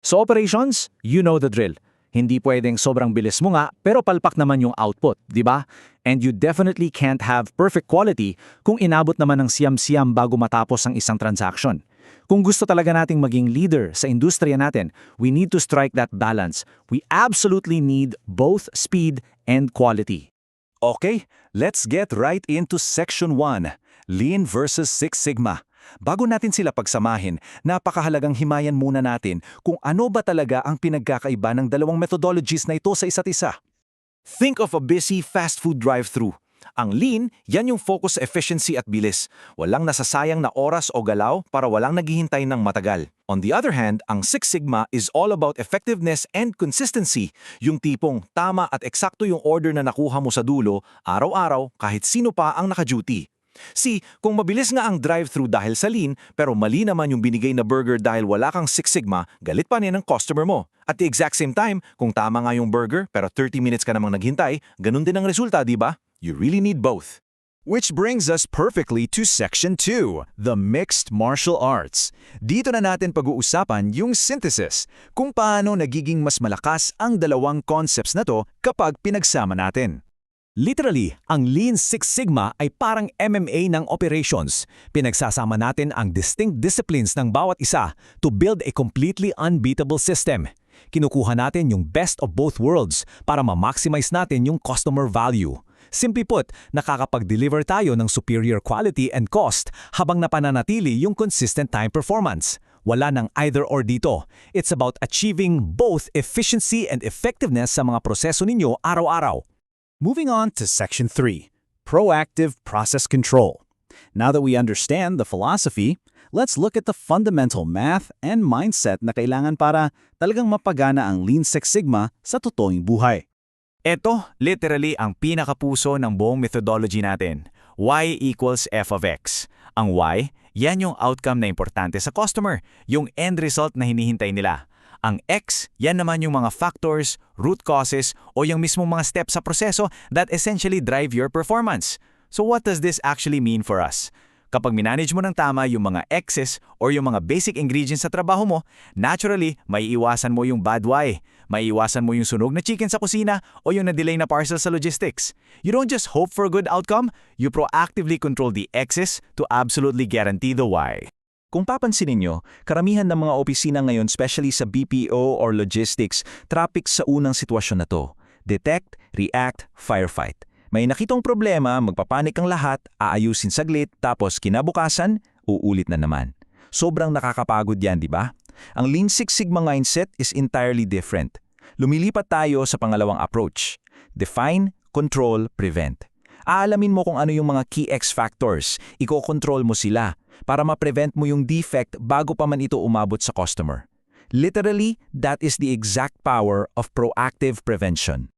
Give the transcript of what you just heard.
So operations, you know the drill. Hindi pwedeng sobrang bilis mo nga, pero palpak naman yung output, di ba? And you definitely can't have perfect quality kung inabot naman ng siyam-siyam bago matapos ang isang transaction. Kung gusto talaga nating maging leader sa industriya natin, we need to strike that balance. We absolutely need both speed and quality. Okay, let's get right into Section 1, Lean versus Six Sigma. Bago natin sila pagsamahin, napakahalagang himayan muna natin kung ano ba talaga ang pinagkakaiba ng dalawang methodologies na ito sa isa't isa. Think of a busy fast food drive-thru. Ang lean, yan yung focus sa efficiency at bilis. Walang nasasayang na oras o galaw para walang naghihintay ng matagal. On the other hand, ang Six Sigma is all about effectiveness and consistency. Yung tipong tama at eksakto yung order na nakuha mo sa dulo, araw-araw, kahit sino pa ang naka-duty. See, kung mabilis nga ang drive-thru dahil sa lean, pero mali naman yung binigay na burger dahil wala kang Six Sigma, galit pa niya ng customer mo. At the exact same time, kung tama nga yung burger pero 30 minutes ka namang naghintay, ganun din ang resulta, di ba? You really need both. Which brings us perfectly to Section 2, the Mixed Martial Arts. Dito na natin pag-uusapan yung synthesis, kung paano nagiging mas malakas ang dalawang concepts na to kapag pinagsama natin. Literally, ang Lean Six Sigma ay parang MMA ng operations. Pinagsasama natin ang distinct disciplines ng bawat isa to build a completely unbeatable system. Kinukuha natin yung best of both worlds para ma-maximize natin yung customer value. Simply put, nakakapag-deliver tayo ng superior quality and cost habang napananatili yung consistent time performance. Wala nang either or dito. It's about achieving both efficiency and effectiveness sa mga proseso ninyo araw-araw. Moving on to Section 3, Proactive Process Control. Now that we understand the philosophy, let's look at the fundamental math and mindset na kailangan para talagang mapagana ang Lean Six Sigma sa totoong buhay. Ito, literally ang pinakapuso ng buong methodology natin. Y equals f of x. Ang y, yan yung outcome na importante sa customer, yung end result na hinihintay nila. Ang X, yan naman yung mga factors, root causes, o yung mismong mga steps sa proseso that essentially drive your performance. So what does this actually mean for us? Kapag minanage mo ng tama yung mga X's or yung mga basic ingredients sa trabaho mo, naturally, maiiwasan mo yung bad Y. Maiiwasan mo yung sunog na chicken sa kusina o yung na-delay na parcel sa logistics. You don't just hope for a good outcome, you proactively control the X's to absolutely guarantee the Y. Kung papansinin nyo, karamihan ng mga opisina ngayon, especially sa BPO or logistics, traffic sa unang sitwasyon na to. Detect, react, firefight. May nakitong problema, magpapanik ang lahat, aayusin saglit, tapos kinabukasan, uulit na naman. Sobrang nakakapagod yan, di ba? Ang Lean Six Sigma mindset is entirely different. Lumilipat tayo sa pangalawang approach. Define, control, prevent. Aalamin mo kung ano yung mga key X factors, iko-control mo sila para ma-prevent mo yung defect bago pa man ito umabot sa customer. Literally, that is the exact power of proactive prevention.